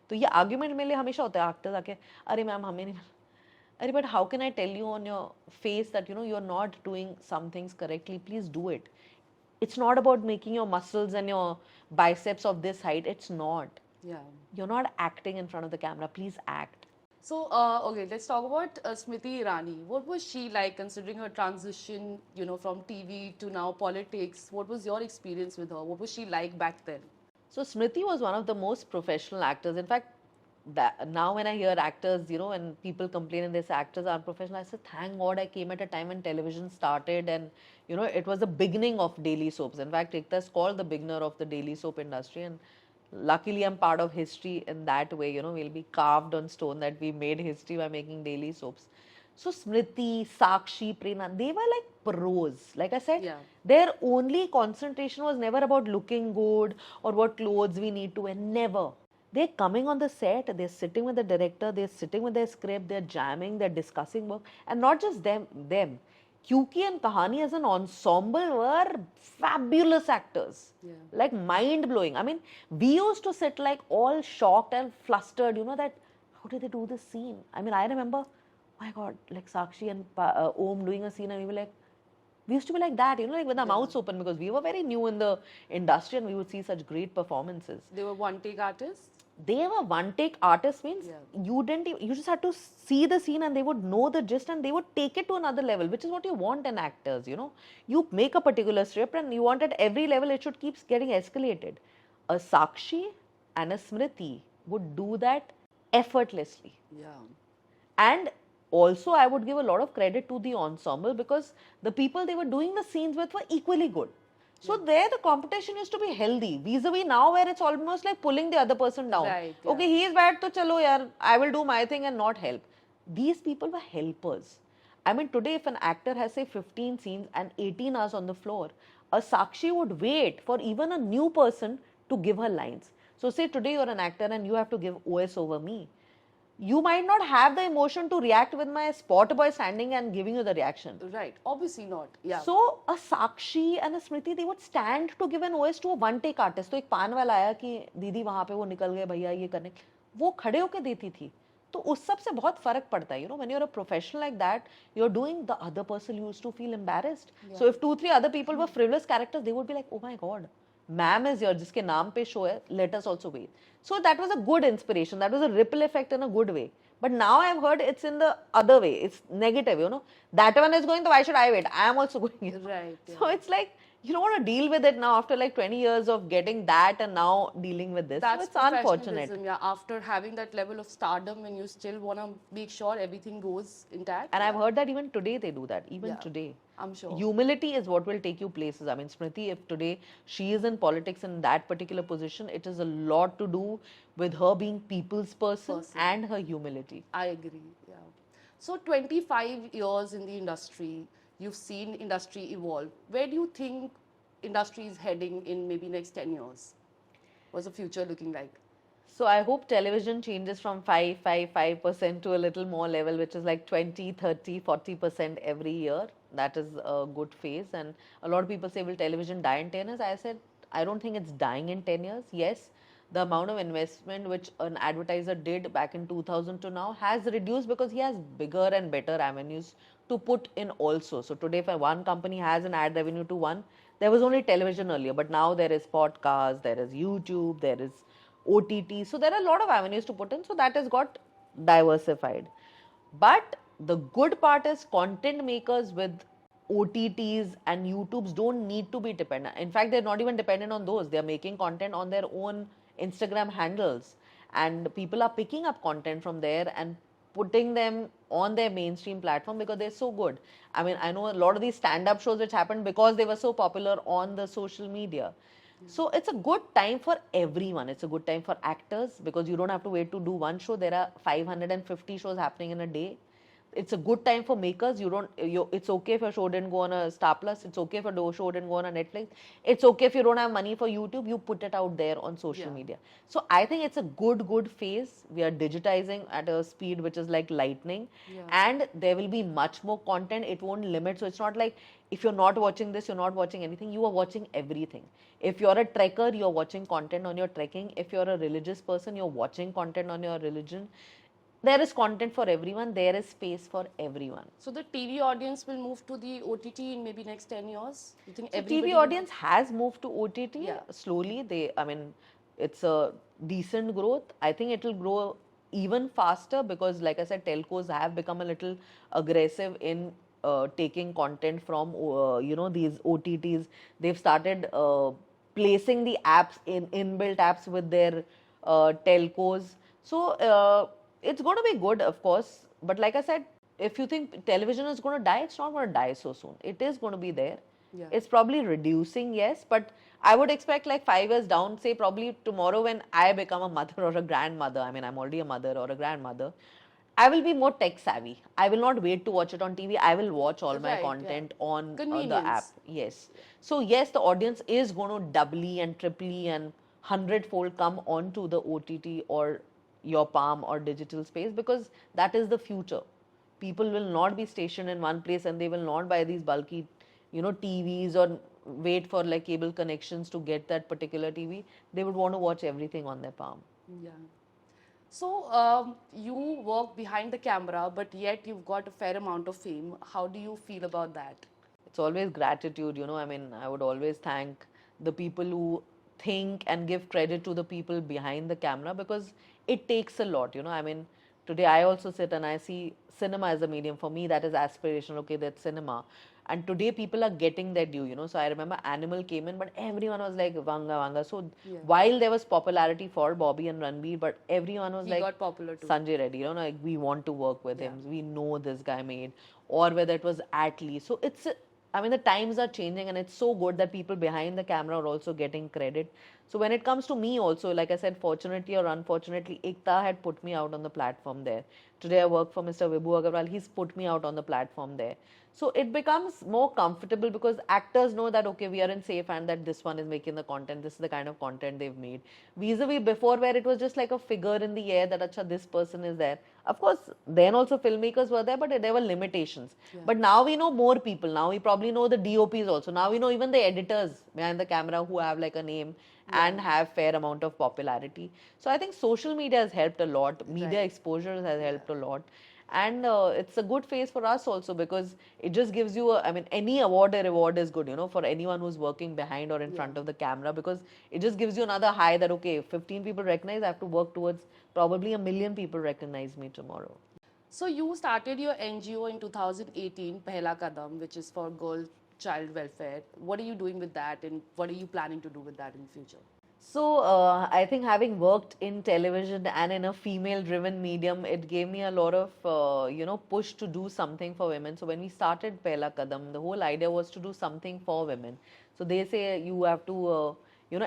तो ये argument मेरे लिए हमेशा होता है actors आके अरे मैम हमें नहीं मिला. अरे but how can I tell you on your face that you're not doing some things correctly? Please do it. It's not about making your muscles and your biceps of this height. It's not. Yeah. You're not acting in front of the camera. Please act. So, okay, let's talk about Smriti Irani. What was she like considering her transition, from TV to now politics? What was your experience with her? What was she like back then? So Smriti was one of the most professional actors. In fact, that now when I hear actors, when people complain and they say actors are unprofessional, I say, thank God I came at a time when television started and, it was the beginning of daily soaps. In fact, Ekta is called the beginner of the daily soap industry, and luckily I'm part of history in that way. We'll be carved on stone that we made history by making daily soaps. So Smriti, Sakshi, Prerna, they were like pros. Like I said, Yeah. their only concentration was never about looking good or what clothes we need to wear. Never. They're coming on the set, they're sitting with the director, they're sitting with their script, they're jamming, they're discussing work, and not just them. Kyuki and Kahani as an ensemble were fabulous actors. Yeah. Like mind blowing. I mean, we used to sit like all shocked and flustered, that how did they do this scene? I mean, I remember, my God, like Sakshi and Om doing a scene, and we were like, we used to be like that, like with our mouths open, because we were very new in the industry and we would see such great performances. They were one-take artists? They were one take artists, means you just had to see the scene and they would know the gist and they would take it to another level, which is what you want in actors. You make a particular script and you want at every level it should keep getting escalated. A Sakshi and a Smriti would do that effortlessly. Yeah. And also I would give a lot of credit to the ensemble, because the people they were doing the scenes with were equally good. So there the competition used to be healthy, vis-a-vis now where it's almost like pulling the other person down. Right, Okay, he is bad, to chalo yaar, I will do my thing and not help. These people were helpers. I mean, today if an actor has say 15 scenes and 18 hours on the floor, a Sakshi would wait for even a new person to give her lines. So say today you're an actor and you have to give OS over me. You might not have the emotion to react with my spot boy standing and giving you the reaction. Right. Obviously not. Yeah. So a Sakshi and a Smriti, they would stand to give an OS to a one take artist. तो एक पान वाला आया कि दीदी वहाँ पे वो निकल गए भैया ये करने, वो खड़े होके देती थी. तो उस सब से बहुत फर्क पड़ता है. When you're a professional like that, you're doing, the other person used to feel embarrassed. So if 2-3 other people were frivolous characters, they would be like, oh my God, ma'am is here, जिसके नाम पे show है, let us also wait. So that was a good inspiration. That was a ripple effect in a good way. But now I've heard it's in the other way. It's negative, That one is going, so why should I wait? I am also going. Right. Yeah. So it's like, you don't want to deal with it now after like 20 years of getting that and now dealing with this. That's so it's unfortunate. Yeah, after having that level of stardom and you still want to make sure everything goes intact. And I've heard that even today they do that. Even today. I'm sure. Humility is what will take you places. I mean, Smriti, if today she is in politics in that particular position, it is a lot to do with her being people's person. And her humility. I agree. Yeah. So 25 years in the industry, you've seen industry evolve. Where do you think industry is heading in maybe next 10 years? What's the future looking like? So I hope television changes from 5% to a little more level, which is like 20, 30, 40% every year. That is a good phase. And a lot of people say, will television die in 10 years? I said, I don't think it's dying in 10 years. Yes, the amount of investment which an advertiser did back in 2000 to now has reduced because he has bigger and better avenues to put in also. So today, if one company has an ad revenue to one, there was only television earlier, but now there is podcast, there is YouTube, there is OTT. So there are a lot of avenues to put in. So that has got diversified. But the good part is content makers with OTTs and YouTubes don't need to be dependent. In fact, they're not even dependent on those. They're making content on their own Instagram handles. And people are picking up content from there and putting them on their mainstream platform because they're so good. I mean, I know a lot of these stand-up shows which happened because they were so popular on the social media. So it's a good time for everyone. It's a good time for actors because you don't have to wait to do one show. There are 550 shows happening in a day. It's a good time for makers. It's okay if your show didn't go on a Star Plus. It's okay if your show didn't go on a Netflix. It's okay if you don't have money for YouTube. You put it out there on social media. So I think it's a good phase. We are digitizing at a speed which is like lightning. And there will be much more content. It won't limit. So it's not like if you're not watching this, you're not watching anything. You are watching everything. If you're a trekker, you're watching content on your trekking. If you're a religious person, you're watching content on your religion. There is content for everyone. There is space for everyone. So the TV audience will move to the OTT in maybe next 10 years? You think so TV audience has moved to OTT slowly. I mean, it's a decent growth. I think it will grow even faster because, like I said, telcos have become a little aggressive in taking content from these OTTs. They've started placing the apps in inbuilt apps with their telcos. So it's going to be good, of course. But like I said, if you think television is going to die, it's not going to die so soon. It is going to be there. Yeah. It's probably reducing, yes, but I would expect like 5 years down, say probably tomorrow when I become a mother or a grandmother, I mean, I'm already a mother or a grandmother, I will be more tech savvy. I will not wait to watch it on TV. I will watch all my Right, yeah. content on the app. Convenience. Yes. So yes, the audience is going to doubly and triply and hundredfold come onto the OTT or your palm or digital space because that is the future. People will not be stationed in one place and they will not buy these bulky, TVs or wait for like cable connections to get that particular TV. They would want to watch everything on their palm. Yeah. So you work behind the camera, but yet you've got a fair amount of fame. How do you feel about that? It's always gratitude, I mean, I would always thank the people who think and give credit to the people behind the camera because it takes a lot, I mean, today I also sit and I see cinema as a medium. For me, that is aspiration. Okay, that's cinema. And today people are getting their due, So I remember Animal came in, but everyone was like, Vanga, Vanga. So while there was popularity for Bobby and Ranbir, but everyone was He like, got popular too. Sanjay Reddy, like we want to work with him. We know this guy made, or whether it was Atlee. So I mean, the times are changing and it's so good that people behind the camera are also getting credit. So when it comes to me also, like I said, fortunately or unfortunately, Ekta had put me out on the platform there. Today I work for Mr. Vibhu Agarwal. He's put me out on the platform there. So it becomes more comfortable because actors know that, okay, we are in safe hand, that this one is making the content. This is the kind of content they've made. Vis-a-vis before where it was just like a figure in the air that, acha, this person is there. Of course, then also filmmakers were there, but there were limitations. But now we know more people. Now we probably know the DOPs also. Now we know even the editors behind the camera who have like a name and have fair amount of popularity. So I think social media has helped a lot. Media exposure has helped a lot. And it's a good phase for us also because it just gives you I mean, any award or reward is good, for anyone who's working behind or in front of the camera, because it just gives you another high that, okay, 15 people recognize, I have to work towards probably 1 million people recognize me tomorrow. So you started your NGO in 2018, Pehla Kadam, which is for girl child welfare. What are you doing with that and what are you planning to do with that in the future? So I think having worked in television and in a female-driven medium, it gave me a lot of push to do something for women. So when we started Pehla Kadam, the whole idea was to do something for women. So they say you have to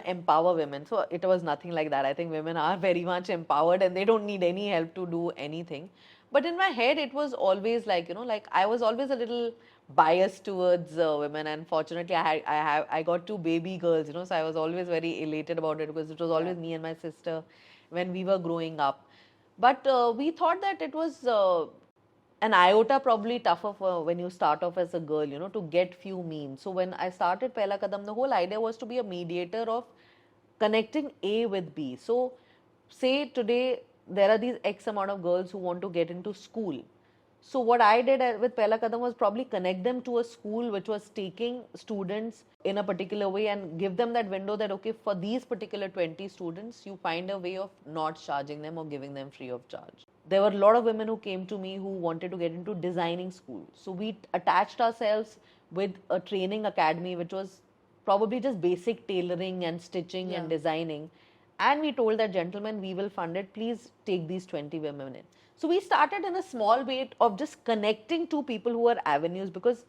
empower women. So it was nothing like that. I think women are very much empowered and they don't need any help to do anything. But in my head, it was always like, like I was always a little biased towards women, and fortunately I got 2 baby girls, so I was always very elated about it because it was always me and my sister when we were growing up. But we thought that it was an iota probably tougher for when you start off as a girl, to get few memes. So when I started Pehla Kadam, the whole idea was to be a mediator of connecting A with B. So say today there are these X amount of girls who want to get into school. So what I did with Pehla Kadam was probably connect them to a school which was taking students in a particular way and give them that window that, okay, for these particular 20 students, you find a way of not charging them or giving them free of charge. There were a lot of women who came to me who wanted to get into designing school. So we attached ourselves with a training academy which was probably just basic tailoring and stitching and designing. And we told that, gentlemen, we will fund it. Please take these 20 women in. So we started in a small way of just connecting to people who are avenues, because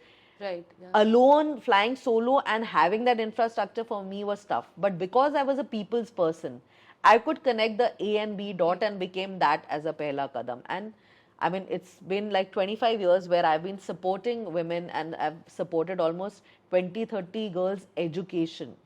alone, flying solo and having that infrastructure for me was tough. But because I was a people's person, I could connect the A and B dot and became that as a Pehla Kadam. And I mean, it's been like 25 years where I've been supporting women and I've supported almost 20, 30 girls' education,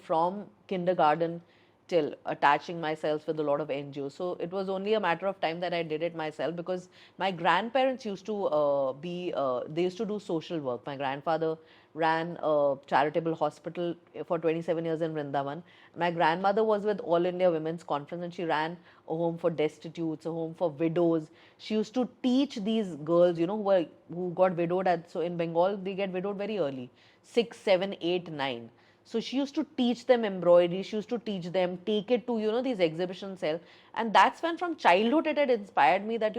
from kindergarten till attaching myself with a lot of NGOs. So it was only a matter of time that I did it myself, because my grandparents used to they used to do social work. My grandfather ran a charitable hospital for 27 years in Vrindavan. My grandmother was with All India Women's Conference and she ran a home for destitutes, a home for widows. She used to teach these girls, who got widowed so in Bengal, they get widowed very early, 6, 7, 8, 9. So she used to teach them embroidery, she used to teach them, take it to, these exhibition sell. And that's when from childhood it had inspired me that,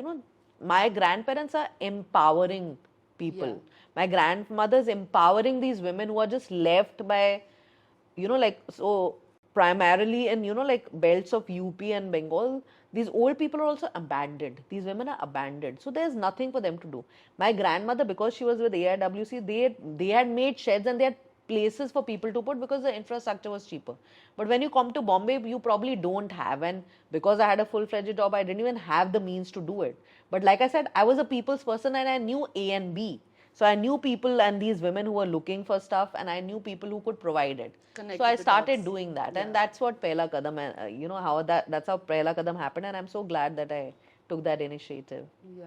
my grandparents are empowering people. Yeah. My grandmother's empowering these women who are just left by, like, so primarily in, like belts of UP and Bengal, these old people are also abandoned. These women are abandoned. So there's nothing for them to do. My grandmother, because she was with AIWC, they had made sheds and they had places for people to put because the infrastructure was cheaper. But when you come to Bombay, you probably don't have. And because I had a full-fledged job, I didn't even have the means to do it. But like I said, I was a people's person and I knew A and B. So I knew people and these women who were looking for stuff, and I knew people who could provide it. So Connected I the started dots. doing that, Yeah. and that's what Pehla Kadam, how that's how Pehla Kadam happened, and I'm so glad that I took that initiative. Yeah.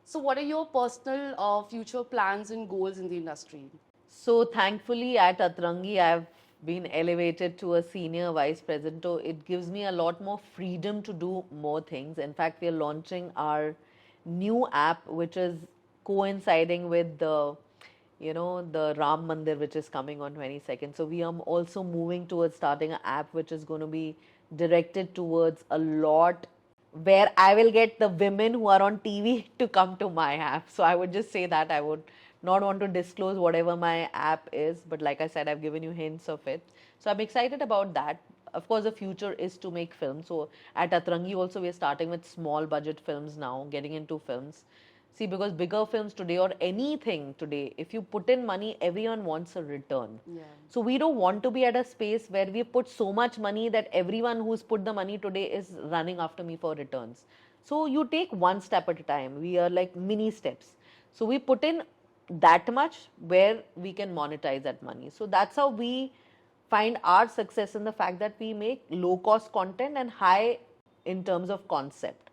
So, what are your personal future plans and goals in the industry? So thankfully at Atrangi, I've been elevated to a senior vice president. So it gives me a lot more freedom to do more things. In fact, we are launching our new app, which is coinciding with the Ram Mandir, which is coming on 22nd. So we are also moving towards starting an app, which is going to be directed towards a lot where I will get the women who are on TV to come to my app. So I would just say that I would not want to disclose whatever my app is, but like I said, I've given you hints of it. So I'm excited about that. Of course, the future is to make films. So at Atrangi also, we're starting with small budget films now, getting into films. See, because bigger films today or anything today, if you put in money, everyone wants a return. Yeah. So we don't want to be at a space where we put so much money that everyone who's put the money today is running after me for returns. So you take one step at a time. We are like mini steps. So we put in that much where we can monetize that money. So that's how we find our success in the fact that we make low cost content and high in terms of concept.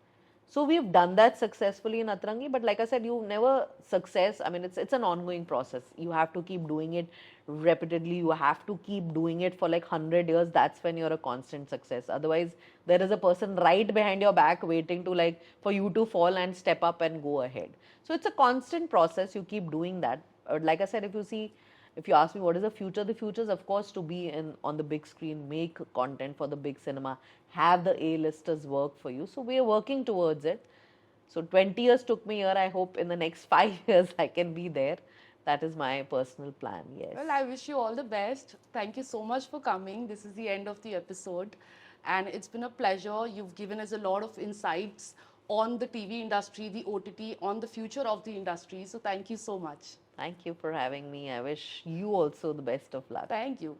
So we've done that successfully in Atrangi, but like I said, you never success. I mean, it's an ongoing process. You have to keep doing it repeatedly. You have to keep doing it for like 100 years. That's when you're a constant success. Otherwise, there is a person right behind your back waiting to like for you to fall and step up and go ahead. So it's a constant process. You keep doing that. Like I said, if you ask me what is the future is of course to be in on the big screen, make content for the big cinema, have the A-listers work for you. So we are working towards it. So 20 years took me here. I hope in the next 5 years I can be there. That is my personal plan. Yes. Well, I wish you all the best. Thank you so much for coming. This is the end of the episode, and it's been a pleasure. You've given us a lot of insights on the TV industry, the OTT, on the future of the industry. So, thank you so much. Thank you for having me. I wish you also the best of luck. Thank you.